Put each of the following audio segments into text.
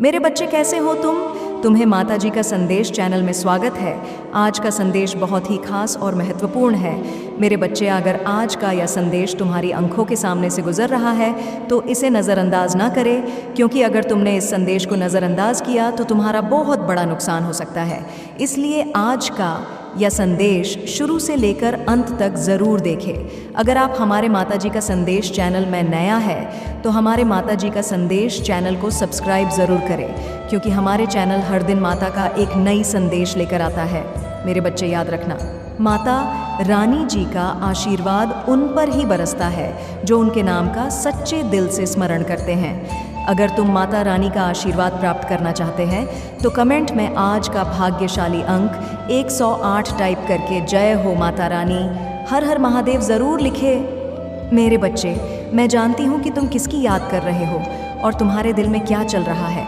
मेरे बच्चे कैसे हो तुम्हें माताजी का संदेश चैनल में स्वागत है। आज का संदेश बहुत ही खास और महत्वपूर्ण है। मेरे बच्चे, अगर आज का यह संदेश तुम्हारी आंखों के सामने से गुजर रहा है तो इसे नज़रअंदाज ना करें, क्योंकि अगर तुमने इस संदेश को नज़रअंदाज किया तो तुम्हारा बहुत बड़ा नुकसान हो सकता है। इसलिए आज का यह संदेश शुरू से लेकर अंत तक ज़रूर देखें। अगर आप हमारे माताजी का संदेश चैनल में नया है तो हमारे माताजी का संदेश चैनल को सब्सक्राइब ज़रूर करें, क्योंकि हमारे चैनल हर दिन माता का एक नई संदेश लेकर आता है। मेरे बच्चे, याद रखना, माता रानी जी का आशीर्वाद उन पर ही बरसता है जो उनके नाम का सच्चे दिल से स्मरण करते हैं। अगर तुम माता रानी का आशीर्वाद प्राप्त करना चाहते हैं तो कमेंट में आज का भाग्यशाली अंक 108 टाइप करके जय हो माता रानी, हर हर महादेव ज़रूर लिखे। मेरे बच्चे, मैं जानती हूँ कि तुम किसकी याद कर रहे हो और तुम्हारे दिल में क्या चल रहा है।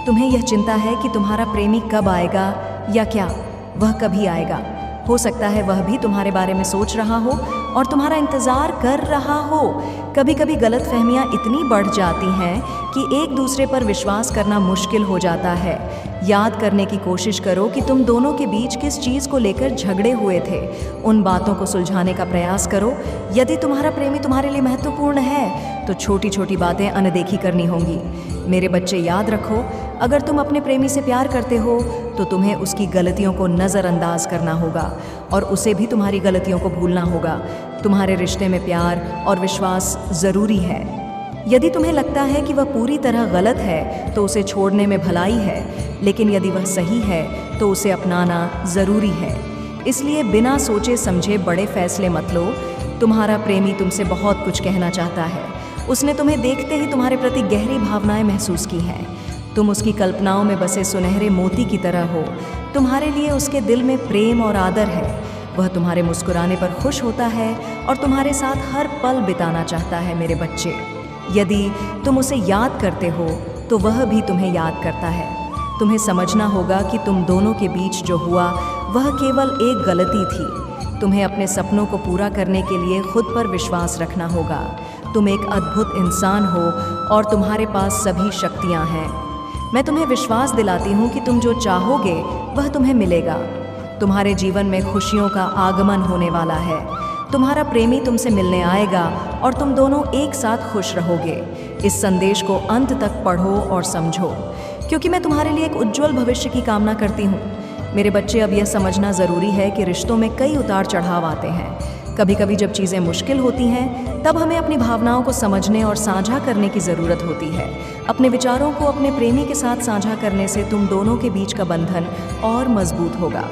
तुम्हें यह चिंता है कि तुम्हारा प्रेमी कब आएगा, या क्या वह कभी आएगा। हो सकता है वह भी तुम्हारे बारे में सोच रहा हो और तुम्हारा इंतज़ार कर रहा हो। कभी कभी गलतफहमियां इतनी बढ़ जाती हैं कि एक दूसरे पर विश्वास करना मुश्किल हो जाता है। याद करने की कोशिश करो कि तुम दोनों के बीच किस चीज़ को लेकर झगड़े हुए थे। उन बातों को सुलझाने का प्रयास करो। यदि तुम्हारा प्रेमी तुम्हारे लिए महत्वपूर्ण है तो छोटी छोटी बातें अनदेखी करनी होंगी। मेरे बच्चे, याद रखो, अगर तुम अपने प्रेमी से प्यार करते हो तो तुम्हें उसकी गलतियों को नज़रअंदाज करना होगा और उसे भी तुम्हारी गलतियों को भूलना होगा। तुम्हारे रिश्ते में प्यार और विश्वास ज़रूरी है। यदि तुम्हें लगता है कि वह पूरी तरह गलत है तो उसे छोड़ने में भलाई है, लेकिन यदि वह सही है तो उसे अपनाना ज़रूरी है। इसलिए बिना सोचे समझे बड़े फैसले मत लो। तुम्हारा प्रेमी तुमसे बहुत कुछ कहना चाहता है। उसने तुम्हें देखते ही तुम्हारे प्रति गहरी भावनाएं महसूस की हैं। तुम उसकी कल्पनाओं में बसे सुनहरे मोती की तरह हो। तुम्हारे लिए उसके दिल में प्रेम और आदर है। वह तुम्हारे मुस्कुराने पर खुश होता है और तुम्हारे साथ हर पल बिताना चाहता है। मेरे बच्चे, यदि तुम उसे याद करते हो तो वह भी तुम्हें याद करता है। तुम्हें समझना होगा कि तुम दोनों के बीच जो हुआ वह केवल एक गलती थी। तुम्हें अपने सपनों को पूरा करने के लिए खुद पर विश्वास रखना होगा। तुम एक अद्भुत इंसान हो और तुम्हारे पास सभी शक्तियाँ हैं। मैं तुम्हें विश्वास दिलाती हूँ कि तुम जो चाहोगे वह तुम्हें मिलेगा। तुम्हारे जीवन में खुशियों का आगमन होने वाला है। तुम्हारा प्रेमी तुमसे मिलने आएगा और तुम दोनों एक साथ खुश रहोगे। इस संदेश को अंत तक पढ़ो और समझो, क्योंकि मैं तुम्हारे लिए एक उज्जवल भविष्य की कामना करती हूँ। मेरे बच्चे, अब यह समझना ज़रूरी है कि रिश्तों में कई उतार चढ़ाव आते हैं। कभी कभी जब चीज़ें मुश्किल होती हैं तब हमें अपनी भावनाओं को समझने और साझा करने की ज़रूरत होती है। अपने विचारों को अपने प्रेमी के साथ साझा करने से तुम दोनों के बीच का बंधन और मजबूत होगा।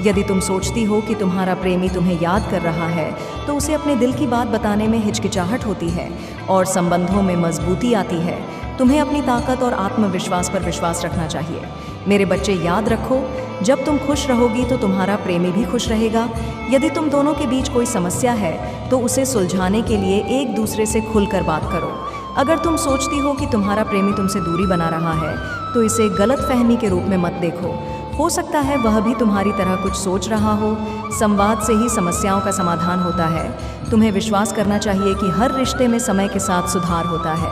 यदि तुम सोचती हो कि तुम्हारा प्रेमी तुम्हें याद कर रहा है तो उसे अपने दिल की बात बताने में हिचकिचाहट होती है और संबंधों में मजबूती आती है। तुम्हें अपनी ताकत और आत्मविश्वास पर विश्वास रखना चाहिए। मेरे बच्चे, याद रखो, जब तुम खुश रहोगी तो तुम्हारा प्रेमी भी खुश रहेगा। यदि तुम दोनों के बीच कोई समस्या है तो उसे सुलझाने के लिए एक दूसरे से खुलकर बात करो। अगर तुम सोचती हो कि तुम्हारा प्रेमी तुमसे दूरी बना रहा है तो इसे गलतफहमी के रूप में मत देखो। हो सकता है वह भी तुम्हारी तरह कुछ सोच रहा हो। संवाद से ही समस्याओं का समाधान होता है। तुम्हें विश्वास करना चाहिए कि हर रिश्ते में समय के साथ सुधार होता है।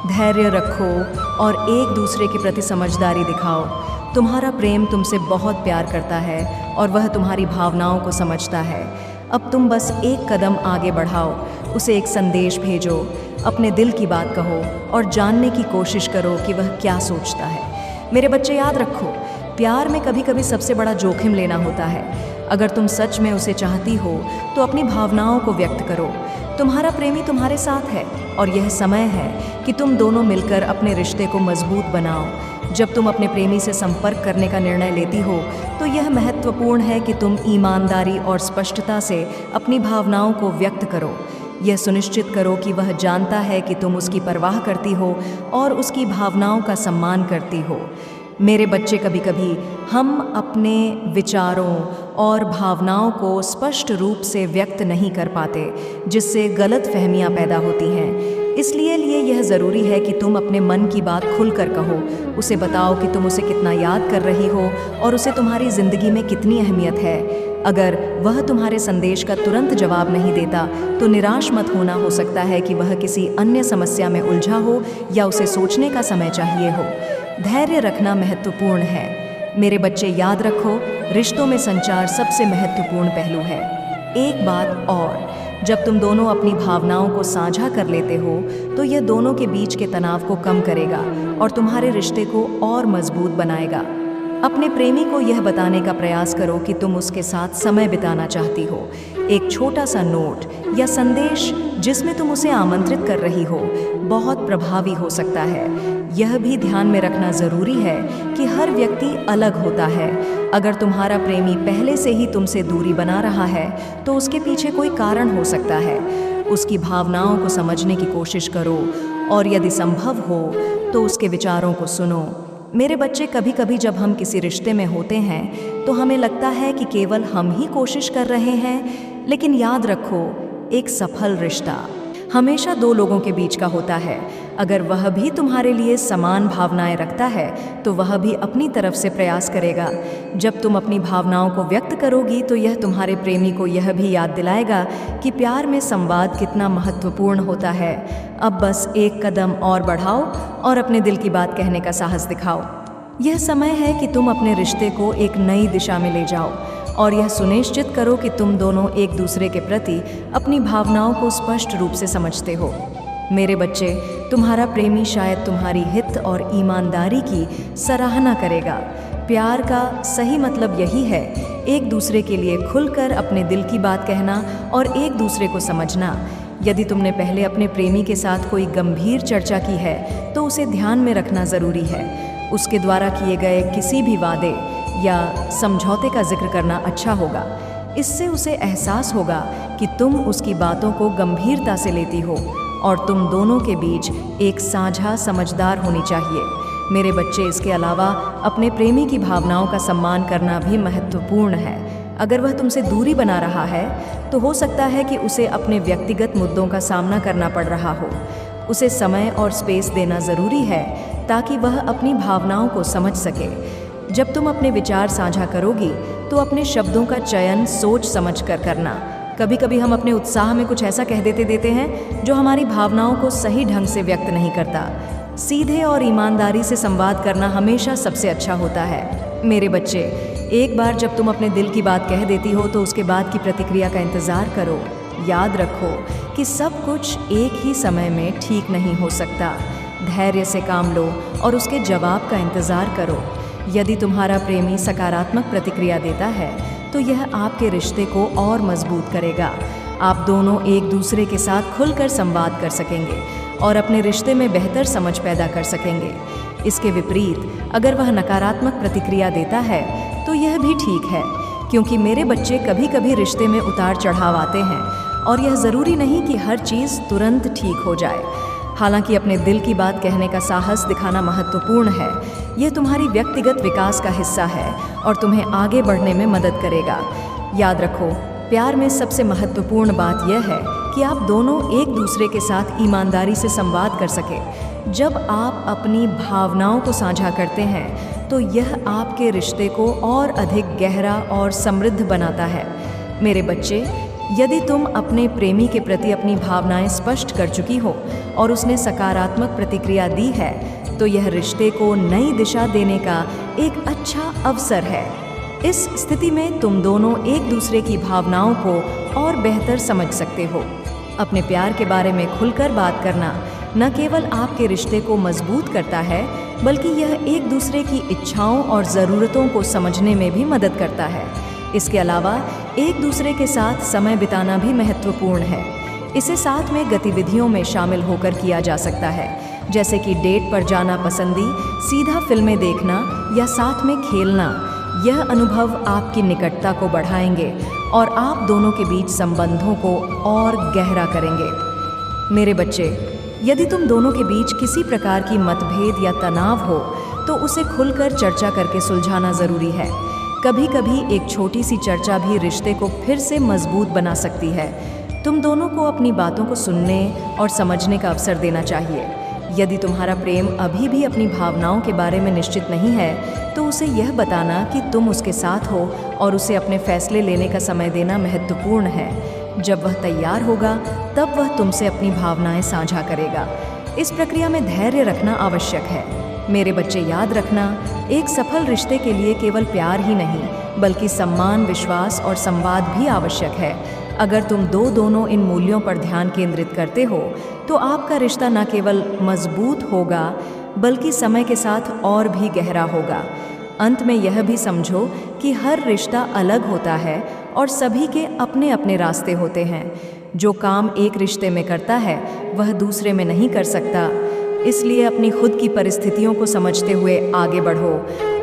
धैर्य रखो और एक दूसरे के प्रति समझदारी दिखाओ। तुम्हारा प्रेम तुमसे बहुत प्यार करता है और वह तुम्हारी भावनाओं को समझता है। अब तुम बस एक कदम आगे बढ़ाओ, उसे एक संदेश भेजो, अपने दिल की बात कहो और जानने की कोशिश करो कि वह क्या सोचता है। मेरे बच्चे, याद रखो, प्यार में कभी कभी सबसे बड़ा जोखिम लेना होता है। अगर तुम सच में उसे चाहती हो तो अपनी भावनाओं को व्यक्त करो। तुम्हारा प्रेमी तुम्हारे साथ है और यह समय है कि तुम दोनों मिलकर अपने रिश्ते को मजबूत बनाओ। जब तुम अपने प्रेमी से संपर्क करने का निर्णय लेती हो तो यह महत्वपूर्ण है कि तुम ईमानदारी और स्पष्टता से अपनी भावनाओं को व्यक्त करो। यह सुनिश्चित करो कि वह जानता है कि तुम उसकी परवाह करती हो और उसकी भावनाओं का सम्मान करती हो। मेरे बच्चे, कभी कभी हम अपने विचारों और भावनाओं को स्पष्ट रूप से व्यक्त नहीं कर पाते, जिससे गलतफहमियां पैदा होती हैं। इसलिए यह ज़रूरी है कि तुम अपने मन की बात खुलकर कहो। उसे बताओ कि तुम उसे कितना याद कर रही हो और उसे तुम्हारी ज़िंदगी में कितनी अहमियत है। अगर वह तुम्हारे संदेश का तुरंत जवाब नहीं देता तो निराश मत होना। हो सकता है कि वह किसी अन्य समस्या में उलझा हो या उसे सोचने का समय चाहिए हो। धैर्य रखना महत्वपूर्ण है। मेरे बच्चे याद रखो, रिश्तों में संचार सबसे महत्वपूर्ण पहलू है। एक बात और, जब तुम दोनों अपनी भावनाओं को साझा कर लेते हो तो यह दोनों के बीच के तनाव को कम करेगा और तुम्हारे रिश्ते को और मजबूत बनाएगा। अपने प्रेमी को यह बताने का प्रयास करो कि तुम उसके साथ समय बिताना चाहती हो। एक छोटा सा नोट या संदेश जिसमें तुम उसे आमंत्रित कर रही हो बहुत प्रभावी हो सकता है। यह भी ध्यान में रखना ज़रूरी है कि हर व्यक्ति अलग होता है। अगर तुम्हारा प्रेमी पहले से ही तुमसे दूरी बना रहा है तो उसके पीछे कोई कारण हो सकता है। उसकी भावनाओं को समझने की कोशिश करो और यदि संभव हो तो उसके विचारों को सुनो। मेरे बच्चे, कभी कभी जब हम किसी रिश्ते में होते हैं तो हमें लगता है कि केवल हम ही कोशिश कर रहे हैं, लेकिन याद रखो, एक सफल रिश्ता हमेशा दो लोगों के बीच का होता है। अगर वह भी तुम्हारे लिए समान भावनाएं रखता है तो वह भी अपनी तरफ से प्रयास करेगा। जब तुम अपनी भावनाओं को व्यक्त करोगी तो यह तुम्हारे प्रेमी को यह भी याद दिलाएगा कि प्यार में संवाद कितना महत्वपूर्ण होता है। अब बस एक कदम और बढ़ाओ और अपने दिल की बात कहने का साहस दिखाओ। यह समय है कि तुम अपने रिश्ते को एक नई दिशा में ले जाओ और यह सुनिश्चित करो कि तुम दोनों एक दूसरे के प्रति अपनी भावनाओं को स्पष्ट रूप से समझते हो। मेरे बच्चे, तुम्हारा प्रेमी शायद तुम्हारी हित और ईमानदारी की सराहना करेगा। प्यार का सही मतलब यही है, एक दूसरे के लिए खुलकर अपने दिल की बात कहना और एक दूसरे को समझना। यदि तुमने पहले अपने प्रेमी के साथ कोई गंभीर चर्चा की है तो उसे ध्यान में रखना ज़रूरी है। उसके द्वारा किए गए किसी भी वादे या समझौते का जिक्र करना अच्छा होगा। इससे उसे एहसास होगा कि तुम उसकी बातों को गंभीरता से लेती हो और तुम दोनों के बीच एक साझा समझदार होनी चाहिए। मेरे बच्चे, इसके अलावा अपने प्रेमी की भावनाओं का सम्मान करना भी महत्वपूर्ण है। अगर वह तुमसे दूरी बना रहा है तो हो सकता है कि उसे अपने व्यक्तिगत मुद्दों का सामना करना पड़ रहा हो। उसे समय और स्पेस देना ज़रूरी है ताकि वह अपनी भावनाओं को समझ सके। जब तुम अपने विचार साझा करोगी तो अपने शब्दों का चयन सोच समझ कर करना। कभी कभी हम अपने उत्साह में कुछ ऐसा कह देते हैं जो हमारी भावनाओं को सही ढंग से व्यक्त नहीं करता। सीधे और ईमानदारी से संवाद करना हमेशा सबसे अच्छा होता है। मेरे बच्चे, एक बार जब तुम अपने दिल की बात कह देती हो तो उसके बाद की प्रतिक्रिया का इंतज़ार करो। याद रखो कि सब कुछ एक ही समय में ठीक नहीं हो सकता। धैर्य से काम लो और उसके जवाब का इंतज़ार करो। यदि तुम्हारा प्रेमी सकारात्मक प्रतिक्रिया देता है तो यह आपके रिश्ते को और मजबूत करेगा। आप दोनों एक दूसरे के साथ खुलकर संवाद कर सकेंगे और अपने रिश्ते में बेहतर समझ पैदा कर सकेंगे। इसके विपरीत अगर वह नकारात्मक प्रतिक्रिया देता है तो यह भी ठीक है, क्योंकि मेरे बच्चे, कभी कभी रिश्ते में उतार चढ़ाव आते हैं और यह ज़रूरी नहीं कि हर चीज़ तुरंत ठीक हो जाए। हालांकि अपने दिल की बात कहने का साहस दिखाना महत्वपूर्ण है। यह तुम्हारी व्यक्तिगत विकास का हिस्सा है और तुम्हें आगे बढ़ने में मदद करेगा। याद रखो, प्यार में सबसे महत्वपूर्ण बात यह है कि आप दोनों एक दूसरे के साथ ईमानदारी से संवाद कर सकें। जब आप अपनी भावनाओं को साझा करते हैं तो यह आपके रिश्ते को और अधिक गहरा और समृद्ध बनाता है। मेरे बच्चे, यदि तुम अपने प्रेमी के प्रति अपनी भावनाएं स्पष्ट कर चुकी हो और उसने सकारात्मक प्रतिक्रिया दी है तो यह रिश्ते को नई दिशा देने का एक अच्छा अवसर है। इस स्थिति में तुम दोनों एक दूसरे की भावनाओं को और बेहतर समझ सकते हो। अपने प्यार के बारे में खुलकर बात करना न केवल आपके रिश्ते को मजबूत करता है, बल्कि यह एक दूसरे की इच्छाओं और ज़रूरतों को समझने में भी मदद करता है। इसके अलावा एक दूसरे के साथ समय बिताना भी महत्वपूर्ण है। इसे साथ में गतिविधियों में शामिल होकर किया जा सकता है, जैसे कि डेट पर जाना पसंदी, सीधा फिल्में देखना या साथ में खेलना। यह अनुभव आपकी निकटता को बढ़ाएंगे और आप दोनों के बीच संबंधों को और गहरा करेंगे। मेरे बच्चे, यदि तुम दोनों के बीच किसी प्रकार की मतभेद या तनाव हो तो उसे खुलकर चर्चा करके सुलझाना ज़रूरी है। कभी कभी एक छोटी सी चर्चा भी रिश्ते को फिर से मजबूत बना सकती है। तुम दोनों को अपनी बातों को सुनने और समझने का अवसर देना चाहिए। यदि तुम्हारा प्रेम अभी भी अपनी भावनाओं के बारे में निश्चित नहीं है तो उसे यह बताना कि तुम उसके साथ हो और उसे अपने फैसले लेने का समय देना महत्वपूर्ण है। जब वह तैयार होगा तब वह तुमसे अपनी भावनाएं साझा करेगा। इस प्रक्रिया में धैर्य रखना आवश्यक है। मेरे बच्चे याद रखना, एक सफल रिश्ते के लिए केवल प्यार ही नहीं बल्कि सम्मान, विश्वास और संवाद भी आवश्यक है। अगर तुम दोनों इन मूल्यों पर ध्यान केंद्रित करते हो तो आपका रिश्ता न केवल मजबूत होगा बल्कि समय के साथ और भी गहरा होगा। अंत में यह भी समझो कि हर रिश्ता अलग होता है और सभी के अपने अपने रास्ते होते हैं। जो काम एक रिश्ते में करता है वह दूसरे में नहीं कर सकता। इसलिए अपनी खुद की परिस्थितियों को समझते हुए आगे बढ़ो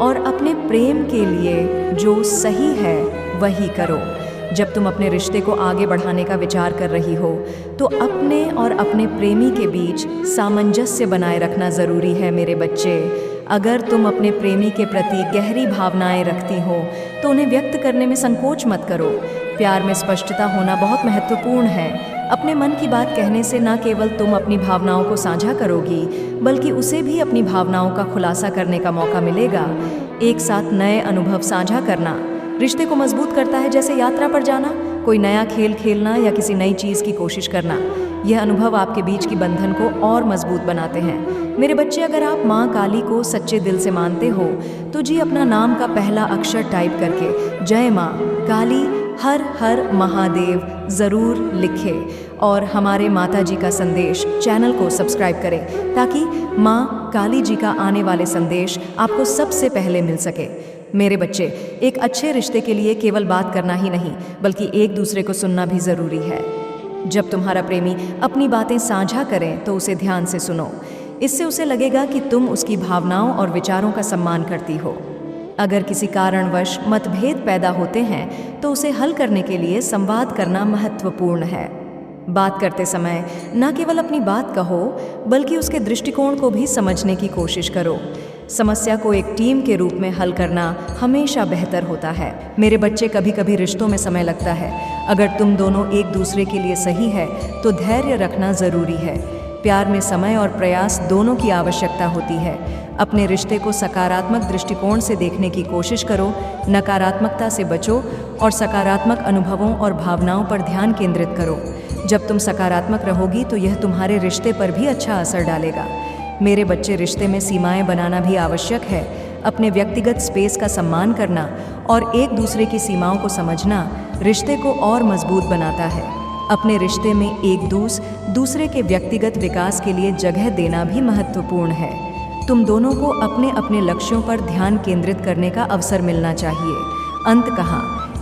और अपने प्रेम के लिए जो सही है वही करो। जब तुम अपने रिश्ते को आगे बढ़ाने का विचार कर रही हो तो अपने और अपने प्रेमी के बीच सामंजस्य बनाए रखना ज़रूरी है मेरे बच्चे। अगर तुम अपने प्रेमी के प्रति गहरी भावनाएं रखती हो तो उन्हें व्यक्त करने में संकोच मत करो। प्यार में स्पष्टता होना बहुत महत्वपूर्ण है। अपने मन की बात कहने से न केवल तुम अपनी भावनाओं को साझा करोगी बल्कि उसे भी अपनी भावनाओं का खुलासा करने का मौका मिलेगा। एक साथ नए अनुभव साझा करना रिश्ते को मजबूत करता है, जैसे यात्रा पर जाना, कोई नया खेल खेलना या किसी नई चीज़ की कोशिश करना। यह अनुभव आपके बीच की बंधन को और मजबूत बनाते हैं। मेरे बच्चे, अगर आप माँ काली को सच्चे दिल से मानते हो तो जी अपना नाम का पहला अक्षर टाइप करके जय माँ काली हर हर महादेव ज़रूर लिखें और हमारे माता जी का संदेश चैनल को सब्सक्राइब करें ताकि माँ काली जी का आने वाले संदेश आपको सबसे पहले मिल सके। मेरे बच्चे, एक अच्छे रिश्ते के लिए केवल बात करना ही नहीं बल्कि एक दूसरे को सुनना भी ज़रूरी है। जब तुम्हारा प्रेमी अपनी बातें साझा करें तो उसे ध्यान से सुनो। इससे उसे लगेगा कि तुम उसकी भावनाओं और विचारों का सम्मान करती हो। अगर किसी कारणवश मतभेद पैदा होते हैं तो उसे हल करने के लिए संवाद करना महत्वपूर्ण है। बात करते समय न केवल अपनी बात कहो बल्कि उसके दृष्टिकोण को भी समझने की कोशिश करो। समस्या को एक टीम के रूप में हल करना हमेशा बेहतर होता है। मेरे बच्चे, कभी कभी रिश्तों में समय लगता है। अगर तुम दोनों एक दूसरे के लिए सही है तो धैर्य रखना ज़रूरी है। प्यार में समय और प्रयास दोनों की आवश्यकता होती है। अपने रिश्ते को सकारात्मक दृष्टिकोण से देखने की कोशिश करो, नकारात्मकता से बचो और सकारात्मक अनुभवों और भावनाओं पर ध्यान केंद्रित करो। जब तुम सकारात्मक रहोगी तो यह तुम्हारे रिश्ते पर भी अच्छा असर डालेगा। मेरे बच्चे, रिश्ते में सीमाएं बनाना भी आवश्यक है। अपने व्यक्तिगत स्पेस का सम्मान करना और एक दूसरे की सीमाओं को समझना रिश्ते को और मजबूत बनाता है। अपने रिश्ते में एक दूसरे के व्यक्तिगत विकास के लिए जगह देना भी महत्वपूर्ण है। तुम दोनों को अपने अपने लक्ष्यों पर ध्यान केंद्रित करने का अवसर मिलना चाहिए। अंत कहाँ,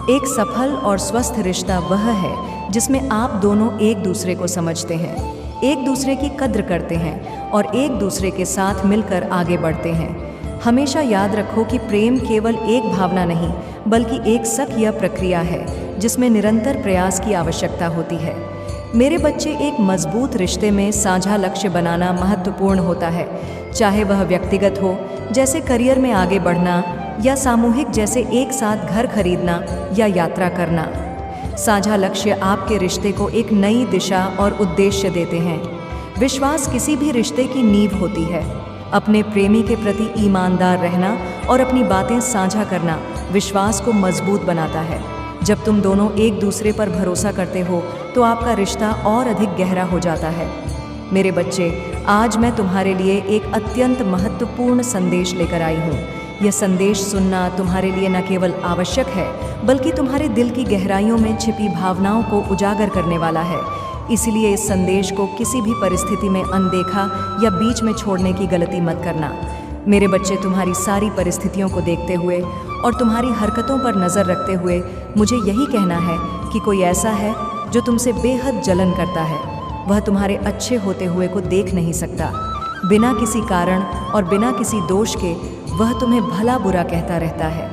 एक सफल और स्वस्थ रिश्ता वह है जिसमें आप दोनों एक दूसरे को समझते हैं, एक दूसरे की कद्र करते हैं और एक दूसरे के साथ मिलकर आगे बढ़ते हैं। हमेशा याद रखो कि प्रेम केवल एक भावना नहीं बल्कि एक सक्रिय प्रक्रिया है जिसमें निरंतर प्रयास की आवश्यकता होती है। मेरे बच्चे, एक मजबूत रिश्ते में साझा लक्ष्य बनाना महत्वपूर्ण होता है, चाहे वह व्यक्तिगत हो जैसे करियर में आगे बढ़ना या सामूहिक जैसे एक साथ घर खरीदना या यात्रा करना। साझा लक्ष्य आपके रिश्ते को एक नई दिशा और उद्देश्य देते हैं। विश्वास किसी भी रिश्ते की नींव होती है। अपने प्रेमी के प्रति ईमानदार रहना और अपनी बातें साझा करना विश्वास को मजबूत बनाता है। जब तुम दोनों एक दूसरे पर भरोसा करते हो तो आपका रिश्ता और अधिक गहरा हो जाता है। मेरे बच्चे, आज मैं तुम्हारे लिए एक अत्यंत महत्वपूर्ण संदेश लेकर आई हूँ। यह संदेश सुनना तुम्हारे लिए न केवल आवश्यक है बल्कि तुम्हारे दिल की गहराइयों में छिपी भावनाओं को उजागर करने वाला है। इसलिए इस संदेश को किसी भी परिस्थिति में अनदेखा या बीच में छोड़ने की गलती मत करना। मेरे बच्चे, तुम्हारी सारी परिस्थितियों को देखते हुए और तुम्हारी हरकतों पर नज़र रखते हुए मुझे यही कहना है कि कोई ऐसा है जो तुमसे बेहद जलन करता है। वह तुम्हारे अच्छे होते हुए को देख नहीं सकता। बिना किसी कारण और बिना किसी दोष के वह तुम्हें भला बुरा कहता रहता है।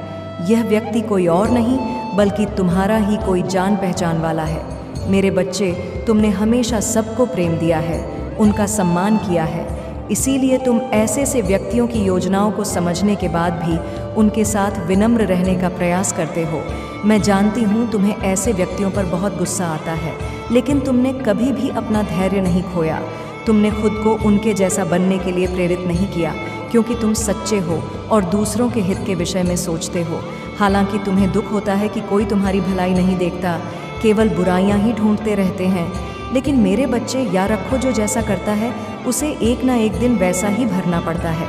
यह व्यक्ति कोई और नहीं बल्कि तुम्हारा ही कोई जान पहचान वाला है। मेरे बच्चे, तुमने हमेशा सबको प्रेम दिया है, उनका सम्मान किया है। इसीलिए तुम ऐसे से व्यक्तियों की योजनाओं को समझने के बाद भी उनके साथ विनम्र रहने का प्रयास करते हो। मैं जानती हूँ तुम्हें ऐसे व्यक्तियों पर बहुत गुस्सा आता है, लेकिन तुमने कभी भी अपना धैर्य नहीं खोया। तुमने खुद को उनके जैसा बनने के लिए प्रेरित नहीं किया क्योंकि तुम सच्चे हो और दूसरों के हित के विषय में सोचते हो। हालांकि तुम्हें दुख होता है कि कोई तुम्हारी भलाई नहीं देखता, केवल बुराइयां ही ढूंढते रहते हैं। लेकिन मेरे बच्चे, याद रखो, जो जैसा करता है उसे एक ना एक दिन वैसा ही भरना पड़ता है।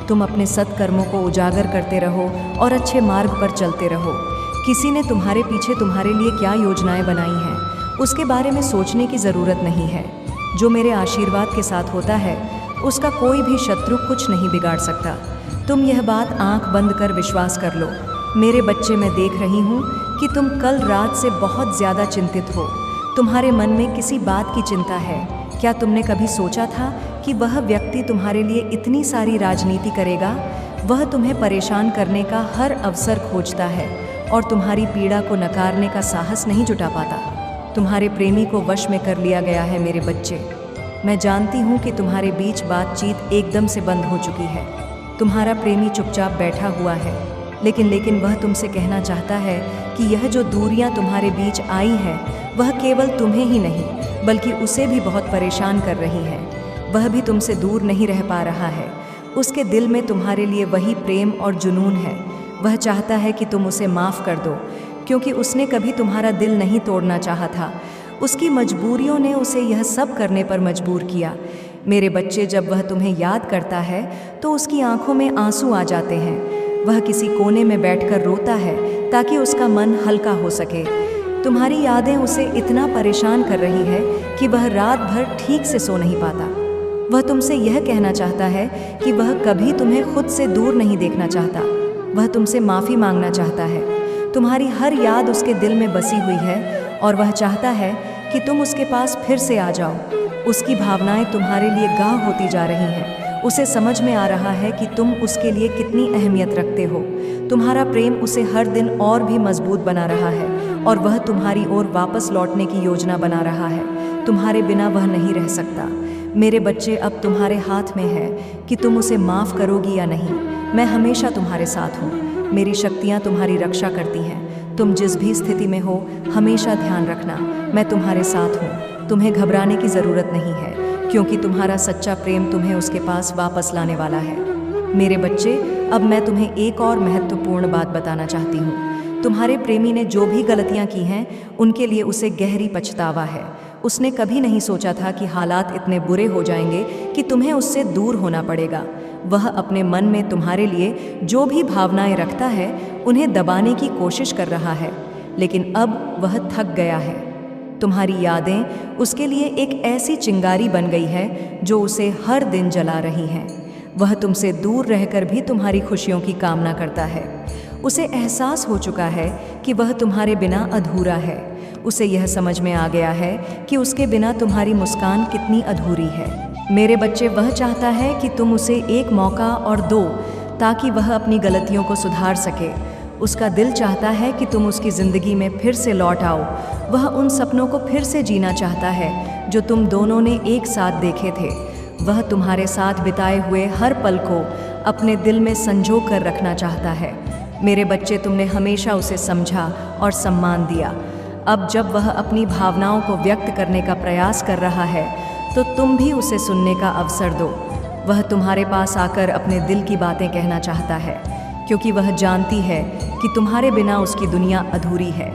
तुम अपने सत्कर्मों को उजागर करते रहो और अच्छे मार्ग पर चलते रहो। किसी ने तुम्हारे पीछे तुम्हारे लिए क्या योजनाएं बनाई हैं, उसके बारे में सोचने की ज़रूरत नहीं है। जो मेरे आशीर्वाद के साथ होता है, उसका कोई भी शत्रु कुछ नहीं बिगाड़ सकता। तुम यह बात आंख बंद कर विश्वास कर लो। मेरे बच्चे, मैं देख रही हूँ कि तुम कल रात से बहुत ज़्यादा चिंतित हो। तुम्हारे मन में किसी बात की चिंता है। क्या तुमने कभी सोचा था कि वह व्यक्ति तुम्हारे लिए इतनी सारी राजनीति करेगा? वह तुम्हें परेशान करने का हर अवसर खोजता है और तुम्हारी पीड़ा को नकारने का साहस नहीं जुटा पाता। तुम्हारे प्रेमी को वश में कर लिया गया है मेरे बच्चे। मैं जानती हूँ कि तुम्हारे बीच बातचीत एकदम से बंद हो चुकी है। तुम्हारा प्रेमी चुपचाप बैठा हुआ है, लेकिन वह तुमसे कहना चाहता है कि यह जो दूरियां तुम्हारे बीच आई हैं, वह केवल तुम्हें ही नहीं बल्कि उसे भी बहुत परेशान कर रही हैं। वह भी तुमसे दूर नहीं रह पा रहा है। उसके दिल में तुम्हारे लिए वही प्रेम और जुनून है। वह चाहता है कि तुम उसे माफ़ कर दो, क्योंकि उसने कभी तुम्हारा दिल नहीं तोड़ना चाहा था। उसकी मजबूरियों ने उसे यह सब करने पर मजबूर किया। मेरे बच्चे, जब वह तुम्हें याद करता है तो उसकी आंखों में आंसू आ जाते हैं। वह किसी कोने में बैठकर रोता है ताकि उसका मन हल्का हो सके। तुम्हारी यादें उसे इतना परेशान कर रही है कि वह रात भर ठीक से सो नहीं पाता। वह तुमसे यह कहना चाहता है कि वह कभी तुम्हें खुद से दूर नहीं देखना चाहता। वह तुमसे माफ़ी मांगना चाहता है। तुम्हारी हर याद उसके दिल में बसी हुई है और वह चाहता है कि तुम उसके पास फिर से आ जाओ। उसकी भावनाएं तुम्हारे लिए गाढ़ होती जा रही हैं। उसे समझ में आ रहा है कि तुम उसके लिए कितनी अहमियत रखते हो। तुम्हारा प्रेम उसे हर दिन और भी मजबूत बना रहा है और वह तुम्हारी ओर वापस लौटने की योजना बना रहा है। तुम्हारे बिना वह नहीं रह सकता। मेरे बच्चे, अब तुम्हारे हाथ में है कि तुम उसे माफ़ करोगी या नहीं। मैं हमेशा तुम्हारे साथ हूँ। मेरी शक्तियाँ तुम्हारी रक्षा करती हैं। तुम जिस भी स्थिति में हो, हमेशा ध्यान रखना, मैं तुम्हारे साथ हूँ। तुम्हें घबराने की ज़रूरत नहीं है, क्योंकि तुम्हारा सच्चा प्रेम तुम्हें उसके पास वापस लाने वाला है। मेरे बच्चे, अब मैं तुम्हें एक और महत्वपूर्ण बात बताना चाहती हूँ। तुम्हारे प्रेमी ने जो भी गलतियाँ की हैं, उनके लिए उसे गहरी पछतावा है। उसने कभी नहीं सोचा था कि हालात इतने बुरे हो जाएंगे कि तुम्हें उससे दूर होना पड़ेगा। वह अपने मन में तुम्हारे लिए जो भी भावनाएं रखता है, उन्हें दबाने की कोशिश कर रहा है, लेकिन अब वह थक गया है। तुम्हारी यादें उसके लिए एक ऐसी चिंगारी बन गई है जो उसे हर दिन जला रही हैं। वह तुमसे दूर रहकर भी तुम्हारी खुशियों की कामना करता है। उसे एहसास हो चुका है कि वह तुम्हारे बिना अधूरा है। उसे यह समझ में आ गया है कि उसके बिना तुम्हारी मुस्कान कितनी अधूरी है। मेरे बच्चे, वह चाहता है कि तुम उसे एक मौका और दो, ताकि वह अपनी गलतियों को सुधार सके। उसका दिल चाहता है कि तुम उसकी ज़िंदगी में फिर से लौट आओ। वह उन सपनों को फिर से जीना चाहता है जो तुम दोनों ने एक साथ देखे थे। वह तुम्हारे साथ बिताए हुए हर पल को अपने दिल में संजो कर रखना चाहता है। मेरे बच्चे, तुमने हमेशा उसे समझा और सम्मान दिया। अब जब वह अपनी भावनाओं को व्यक्त करने का प्रयास कर रहा है, तो तुम भी उसे सुनने का अवसर दो। वह तुम्हारे पास आकर अपने दिल की बातें कहना चाहता है, क्योंकि वह जानती है कि तुम्हारे बिना उसकी दुनिया अधूरी है।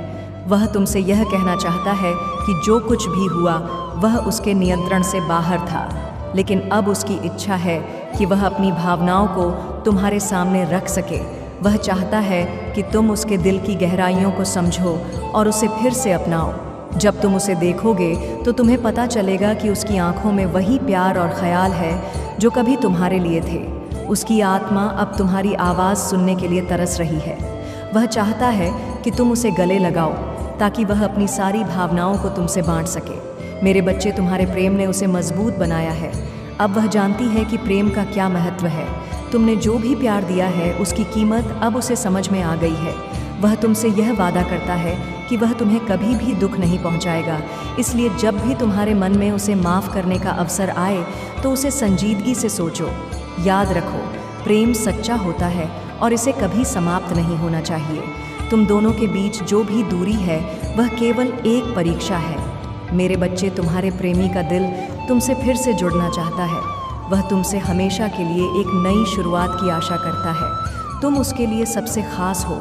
वह तुमसे यह कहना चाहता है कि जो कुछ भी हुआ वह उसके नियंत्रण से बाहर था, लेकिन अब उसकी इच्छा है कि वह अपनी भावनाओं को तुम्हारे सामने रख सके। वह चाहता है कि तुम उसके दिल की गहराइयों को समझो और उसे फिर से अपनाओ। जब तुम उसे देखोगे तो तुम्हें पता चलेगा कि उसकी आंखों में वही प्यार और ख्याल है जो कभी तुम्हारे लिए थे। उसकी आत्मा अब तुम्हारी आवाज़ सुनने के लिए तरस रही है। वह चाहता है कि तुम उसे गले लगाओ, ताकि वह अपनी सारी भावनाओं को तुमसे बांट सके। मेरे बच्चे, तुम्हारे प्रेम ने उसे मजबूत बनाया है। अब वह जानती है कि प्रेम का क्या महत्व है। तुमने जो भी प्यार दिया है, उसकी कीमत अब उसे समझ में आ गई है। वह तुमसे यह वादा करता है कि वह तुम्हें कभी भी दुख नहीं पहुंचाएगा। इसलिए जब भी तुम्हारे मन में उसे माफ़ करने का अवसर आए, तो उसे संजीदगी से सोचो। याद रखो, प्रेम सच्चा होता है और इसे कभी समाप्त नहीं होना चाहिए। तुम दोनों के बीच जो भी दूरी है, वह केवल एक परीक्षा है। मेरे बच्चे, तुम्हारे प्रेमी का दिल तुमसे फिर से जुड़ना चाहता है। वह तुमसे हमेशा के लिए एक नई शुरुआत की आशा करता है। तुम उसके लिए सबसे खास हो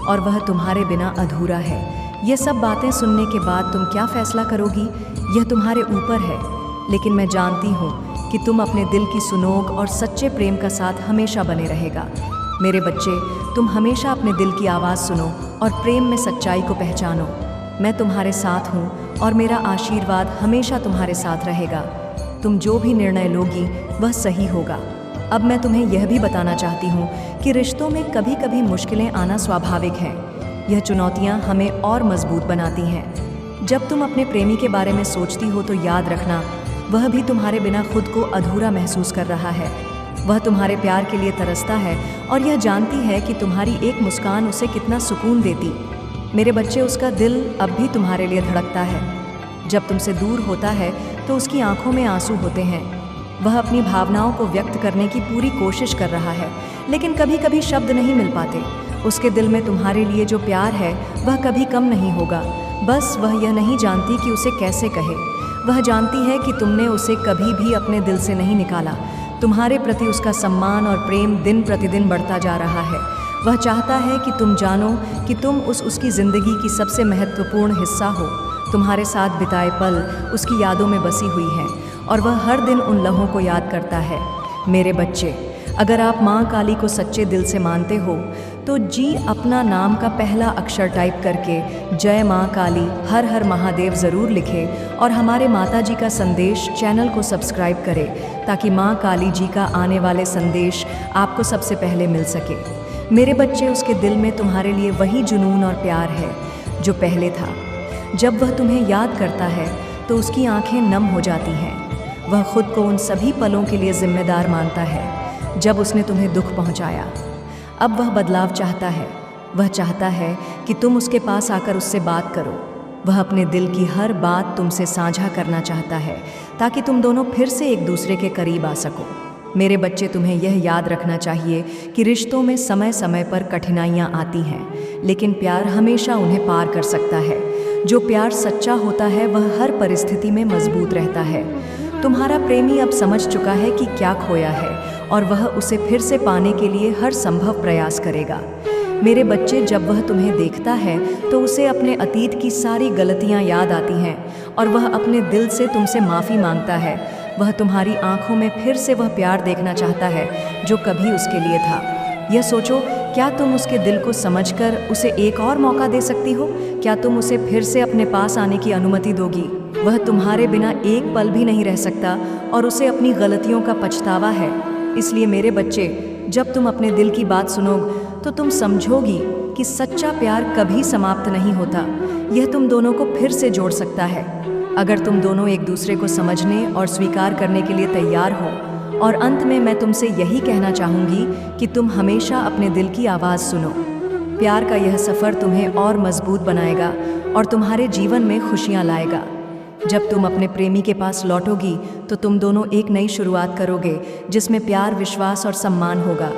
और वह तुम्हारे बिना अधूरा है। ये सब बातें सुनने के बाद तुम क्या फैसला करोगी, यह तुम्हारे ऊपर है। लेकिन मैं जानती हूँ कि तुम अपने दिल की सुनोग और सच्चे प्रेम का साथ हमेशा बने रहेगा। मेरे बच्चे, तुम हमेशा अपने दिल की आवाज़ सुनो और प्रेम में सच्चाई को पहचानो। मैं तुम्हारे साथ हूँ और मेरा आशीर्वाद हमेशा तुम्हारे साथ रहेगा। तुम जो भी निर्णय लोगी वह सही होगा। अब मैं तुम्हें यह भी बताना चाहती हूँ कि रिश्तों में कभी कभी मुश्किलें आना स्वाभाविक है। यह चुनौतियाँ हमें और मजबूत बनाती हैं। जब तुम अपने प्रेमी के बारे में सोचती हो तो याद रखना, वह भी तुम्हारे बिना खुद को अधूरा महसूस कर रहा है। वह तुम्हारे प्यार के लिए तरसता है और यह जानती है कि तुम्हारी एक मुस्कान उसे कितना सुकून देती। मेरे बच्चे, उसका दिल अब भी तुम्हारे लिए धड़कता है। जब तुमसे दूर होता है तो उसकी आंखों में आंसू होते हैं। वह अपनी भावनाओं को व्यक्त करने की पूरी कोशिश कर रहा है, लेकिन कभी कभी शब्द नहीं मिल पाते। उसके दिल में तुम्हारे लिए जो प्यार है वह कभी कम नहीं होगा। बस वह यह नहीं जानती कि उसे कैसे कहे। वह जानती है कि तुमने उसे कभी भी अपने दिल से नहीं निकाला। तुम्हारे प्रति उसका सम्मान और प्रेम दिन प्रतिदिन बढ़ता जा रहा है। वह चाहता है कि तुम जानो कि तुम उसकी ज़िंदगी की सबसे महत्वपूर्ण हिस्सा हो। तुम्हारे साथ बिताए पल उसकी यादों में बसी हुई हैं और वह हर दिन उन लम्हों को याद करता है। मेरे बच्चे, अगर आप माँ काली को सच्चे दिल से मानते हो तो जी अपना नाम का पहला अक्षर टाइप करके जय माँ काली हर हर महादेव ज़रूर लिखें और हमारे माता जी का संदेश चैनल को सब्सक्राइब करें ताकि माँ काली जी का आने वाले संदेश आपको सबसे पहले मिल सके। मेरे बच्चे, उसके दिल में तुम्हारे लिए वही जुनून और प्यार है जो पहले था। जब वह तुम्हें याद करता है तो उसकी आंखें नम हो जाती हैं। वह खुद को उन सभी पलों के लिए जिम्मेदार मानता है जब उसने तुम्हें दुख पहुंचाया। अब वह बदलाव चाहता है। वह चाहता है कि तुम उसके पास आकर उससे बात करो। वह अपने दिल की हर बात तुमसे साझा करना चाहता है ताकि तुम दोनों फिर से एक दूसरे के करीब आ सको। मेरे बच्चे, तुम्हें यह याद रखना चाहिए कि रिश्तों में समय समय पर कठिनाइयाँ आती हैं, लेकिन प्यार हमेशा उन्हें पार कर सकता है। जो प्यार सच्चा होता है वह हर परिस्थिति में मजबूत रहता है। तुम्हारा प्रेमी अब समझ चुका है कि क्या खोया है और वह उसे फिर से पाने के लिए हर संभव प्रयास करेगा। मेरे बच्चे, जब वह तुम्हें देखता है तो उसे अपने अतीत की सारी गलतियां याद आती हैं और वह अपने दिल से तुमसे माफ़ी मांगता है। वह तुम्हारी आंखों में फिर से वह प्यार देखना चाहता है जो कभी उसके लिए था। यह सोचो, क्या तुम उसके दिल को समझकर उसे एक और मौका दे सकती हो? क्या तुम उसे फिर से अपने पास आने की अनुमति दोगी? वह तुम्हारे बिना एक पल भी नहीं रह सकता और उसे अपनी गलतियों का पछतावा है। इसलिए मेरे बच्चे, जब तुम अपने दिल की बात सुनोगे तो तुम समझोगी कि सच्चा प्यार कभी समाप्त नहीं होता। यह तुम दोनों को फिर से जोड़ सकता है अगर तुम दोनों एक दूसरे को समझने और स्वीकार करने के लिए तैयार हो। और अंत में मैं तुमसे यही कहना चाहूँगी कि तुम हमेशा अपने दिल की आवाज़ सुनो। प्यार का यह सफ़र तुम्हें और मजबूत बनाएगा और तुम्हारे जीवन में खुशियाँ लाएगा। जब तुम अपने प्रेमी के पास लौटोगी तो तुम दोनों एक नई शुरुआत करोगे जिसमें प्यार, विश्वास और सम्मान होगा।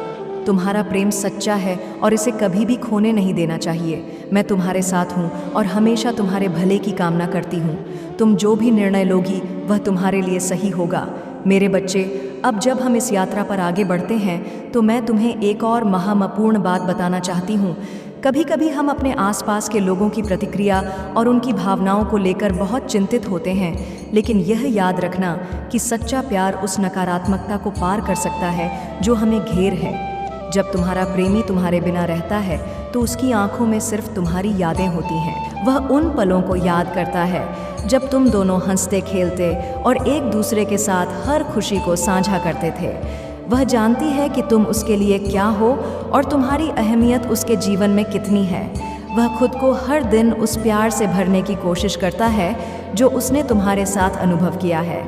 तुम्हारा प्रेम सच्चा है और इसे कभी भी खोने नहीं देना चाहिए। मैं तुम्हारे साथ हूँ और हमेशा तुम्हारे भले की कामना करती हूँ। तुम जो भी निर्णय लोगी वह तुम्हारे लिए सही होगा। मेरे बच्चे, अब जब हम इस यात्रा पर आगे बढ़ते हैं तो मैं तुम्हें एक और महत्वपूर्ण बात बताना चाहती हूँ। कभी कभी हम अपने आसपास के लोगों की प्रतिक्रिया और उनकी भावनाओं को लेकर बहुत चिंतित होते हैं, लेकिन यह याद रखना कि सच्चा प्यार उस नकारात्मकता को पार कर सकता है जो हमें घेर है। जब तुम्हारा प्रेमी तुम्हारे बिना रहता है तो उसकी आंखों में सिर्फ तुम्हारी यादें होती हैं। वह उन पलों को याद करता है जब तुम दोनों हंसते खेलते और एक दूसरे के साथ हर खुशी को साझा करते थे। वह जानती है कि तुम उसके लिए क्या हो और तुम्हारी अहमियत उसके जीवन में कितनी है। वह खुद को हर दिन उस प्यार से भरने की कोशिश करता है जो उसने तुम्हारे साथ अनुभव किया है।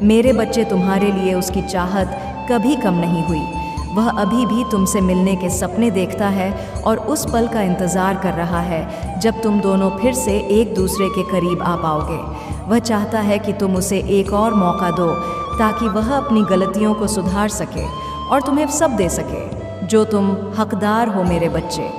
मेरे बच्चे, तुम्हारे लिए उसकी चाहत कभी कम नहीं हुई। वह अभी भी तुमसे मिलने के सपने देखता है और उस पल का इंतज़ार कर रहा है जब तुम दोनों फिर से एक दूसरे के करीब आ पाओगे। वह चाहता है कि तुम उसे एक और मौका दो ताकि वह अपनी गलतियों को सुधार सके और तुम्हें सब दे सके जो तुम हकदार हो। मेरे बच्चे,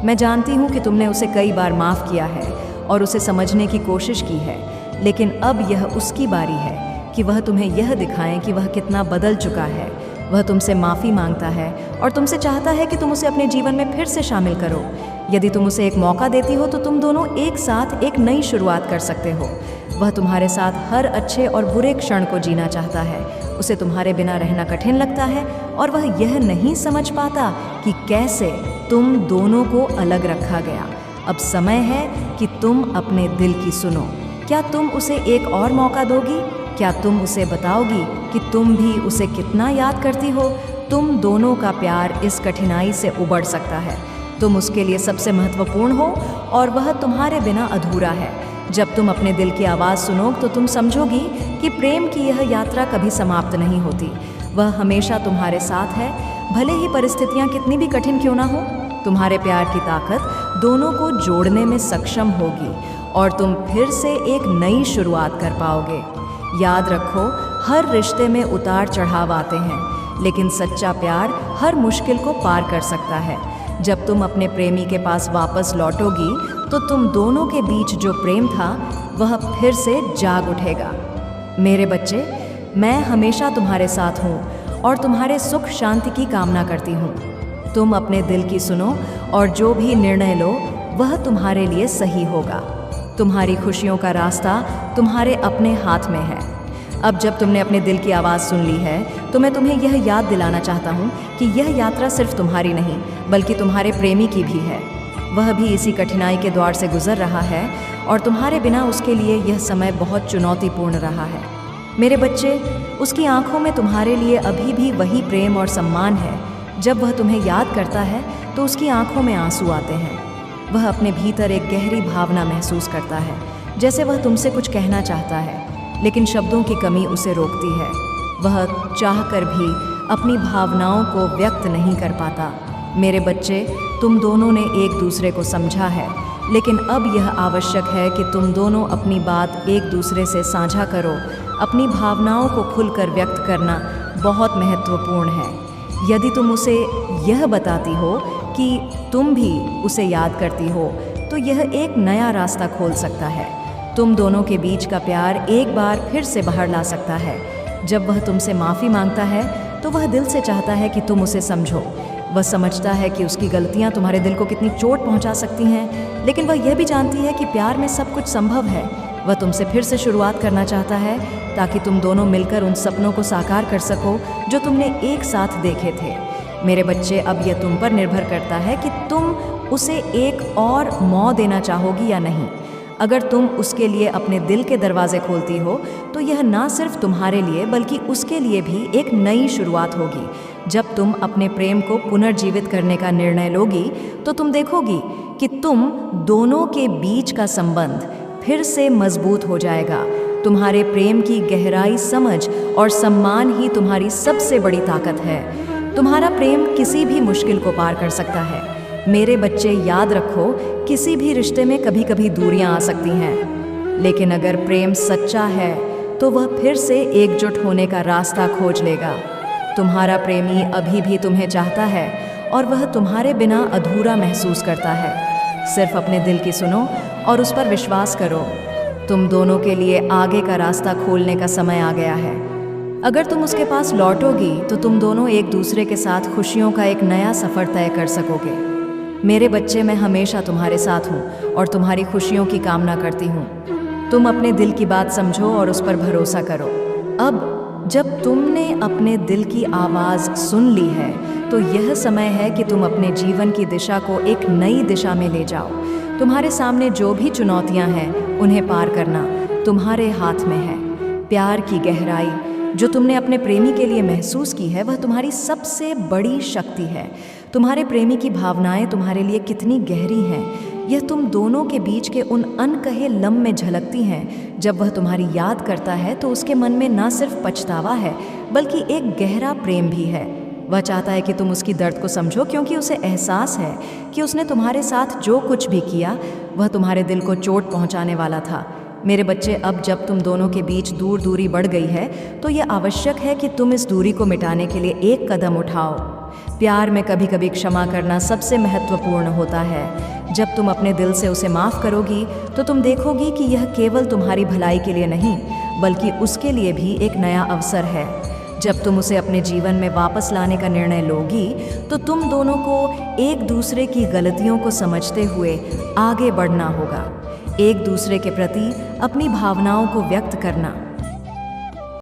मैं जानती हूँ कि तुमने उसे कई बार माफ़ किया है और उसे समझने की कोशिश की है, लेकिन अब यह उसकी बारी है कि वह तुम्हें यह दिखाएं कि वह कितना बदल चुका है। वह तुमसे माफ़ी मांगता है और तुमसे चाहता है कि तुम उसे अपने जीवन में फिर से शामिल करो। यदि तुम उसे एक मौका देती हो तो तुम दोनों एक साथ एक नई शुरुआत कर सकते हो। वह तुम्हारे साथ हर अच्छे और बुरे क्षण को जीना चाहता है। उसे तुम्हारे बिना रहना कठिन लगता है और वह यह नहीं समझ पाता कि कैसे तुम दोनों को अलग रखा गया। अब समय है कि तुम अपने दिल की सुनो। क्या तुम उसे एक और मौका दोगी? क्या तुम उसे बताओगी कि तुम भी उसे कितना याद करती हो? तुम दोनों का प्यार इस कठिनाई से उबड़ सकता है। तुम उसके लिए सबसे महत्वपूर्ण हो और वह तुम्हारे बिना अधूरा है। जब तुम अपने दिल की आवाज़ सुनोगे तो तुम समझोगी कि प्रेम की यह यात्रा कभी समाप्त नहीं होती। वह हमेशा तुम्हारे साथ है, भले ही परिस्थितियाँ कितनी भी कठिन क्यों ना हो। तुम्हारे प्यार की ताकत दोनों को जोड़ने में सक्षम होगी और तुम फिर से एक नई शुरुआत कर पाओगे। याद रखो, हर रिश्ते में उतार चढ़ाव आते हैं, लेकिन सच्चा प्यार हर मुश्किल को पार कर सकता है। जब तुम अपने प्रेमी के पास वापस लौटोगी तो तुम दोनों के बीच जो प्रेम था वह फिर से जाग उठेगा। मेरे बच्चे, मैं हमेशा तुम्हारे साथ हूँ और तुम्हारे सुख शांति की कामना करती हूँ। तुम अपने दिल की सुनो और जो भी निर्णय लो वह तुम्हारे लिए सही होगा। तुम्हारी खुशियों का रास्ता तुम्हारे अपने हाथ में है। अब जब तुमने अपने दिल की आवाज़ सुन ली है तो मैं तुम्हें यह याद दिलाना चाहता हूँ कि यह यात्रा सिर्फ तुम्हारी नहीं बल्कि तुम्हारे प्रेमी की भी है। वह भी इसी कठिनाई के द्वार से गुजर रहा है और तुम्हारे बिना उसके लिए यह समय बहुत चुनौतीपूर्ण रहा है। मेरे बच्चे, उसकी आंखों में तुम्हारे लिए अभी भी वही प्रेम और सम्मान है। जब वह तुम्हें याद करता है तो उसकी आंखों में आंसू आते हैं। वह अपने भीतर एक गहरी भावना महसूस करता है, जैसे वह तुमसे कुछ कहना चाहता है, लेकिन शब्दों की कमी उसे रोकती है। वह चाहकर भी अपनी भावनाओं को व्यक्त नहीं कर पाता। मेरे बच्चे, तुम दोनों ने एक दूसरे को समझा है, लेकिन अब यह आवश्यक है कि तुम दोनों अपनी बात एक दूसरे से साझा करो। अपनी भावनाओं को खुलकर व्यक्त करना बहुत महत्वपूर्ण है। यदि तुम उसे यह बताती हो कि तुम भी उसे याद करती हो तो यह एक नया रास्ता खोल सकता है। तुम दोनों के बीच का प्यार एक बार फिर से बाहर ला सकता है। जब वह तुमसे माफ़ी मांगता है तो वह दिल से चाहता है कि तुम उसे समझो। वह समझता है कि उसकी गलतियां तुम्हारे दिल को कितनी चोट पहुंचा सकती हैं, लेकिन वह यह भी जानती है कि प्यार में सब कुछ संभव है। वह तुमसे फिर से शुरुआत करना चाहता है ताकि तुम दोनों मिलकर उन सपनों को साकार कर सको जो तुमने एक साथ देखे थे। मेरे बच्चे, अब यह तुम पर निर्भर करता है कि तुम उसे एक और मौका देना चाहोगी या नहीं। अगर तुम उसके लिए अपने दिल के दरवाजे खोलती हो तो यह ना सिर्फ तुम्हारे लिए बल्कि उसके लिए भी एक नई शुरुआत होगी। जब तुम अपने प्रेम को पुनर्जीवित करने का निर्णय लोगी तो तुम देखोगी कि तुम दोनों के बीच का संबंध फिर से मजबूत हो जाएगा। तुम्हारे प्रेम की गहराई, समझ और सम्मान ही तुम्हारी सबसे बड़ी ताकत है। तुम्हारा प्रेम किसी भी मुश्किल को पार कर सकता है। मेरे बच्चे, याद रखो, किसी भी रिश्ते में कभी कभी दूरियां आ सकती हैं, लेकिन अगर प्रेम सच्चा है तो वह फिर से एकजुट होने का रास्ता खोज लेगा। तुम्हारा प्रेमी अभी भी तुम्हें चाहता है और वह तुम्हारे बिना अधूरा महसूस करता है। सिर्फ अपने दिल की सुनो और उस पर विश्वास करो। तुम दोनों के लिए आगे का रास्ता खोलने का समय आ गया है। अगर तुम उसके पास लौटोगी तो तुम दोनों एक दूसरे के साथ खुशियों का एक नया सफ़र तय कर सकोगे। मेरे बच्चे, मैं हमेशा तुम्हारे साथ हूँ और तुम्हारी खुशियों की कामना करती हूँ। तुम अपने दिल की बात समझो और उस पर भरोसा करो। अब जब तुमने अपने दिल की आवाज़ सुन ली है तो यह समय है कि तुम अपने जीवन की दिशा को एक नई दिशा में ले जाओ। तुम्हारे सामने जो भी चुनौतियां हैं उन्हें पार करना तुम्हारे हाथ में है। प्यार की गहराई जो तुमने अपने प्रेमी के लिए महसूस की है वह तुम्हारी सबसे बड़ी शक्ति है। तुम्हारे प्रेमी की भावनाएं तुम्हारे लिए कितनी गहरी हैं, यह तुम दोनों के बीच के उन अनकहे लम्हे में झलकती हैं। जब वह तुम्हारी याद करता है तो उसके मन में ना सिर्फ पछतावा है बल्कि एक गहरा प्रेम भी है। वह चाहता है कि तुम उसकी दर्द को समझो, क्योंकि उसे एहसास है कि उसने तुम्हारे साथ जो कुछ भी किया वह तुम्हारे दिल को चोट पहुंचाने वाला था। मेरे बच्चे, अब जब तुम दोनों के बीच दूरी बढ़ गई है तो यह आवश्यक है कि तुम इस दूरी को मिटाने के लिए एक कदम उठाओ। प्यार में कभी कभी क्षमा करना सबसे महत्वपूर्ण होता है। जब तुम अपने दिल से उसे माफ़ करोगी तो तुम देखोगी कि यह केवल तुम्हारी भलाई के लिए नहीं बल्कि उसके लिए भी एक नया अवसर है। जब तुम उसे अपने जीवन में वापस लाने का निर्णय लोगी तो तुम दोनों को एक दूसरे की गलतियों को समझते हुए आगे बढ़ना होगा। एक दूसरे के प्रति अपनी भावनाओं को व्यक्त करना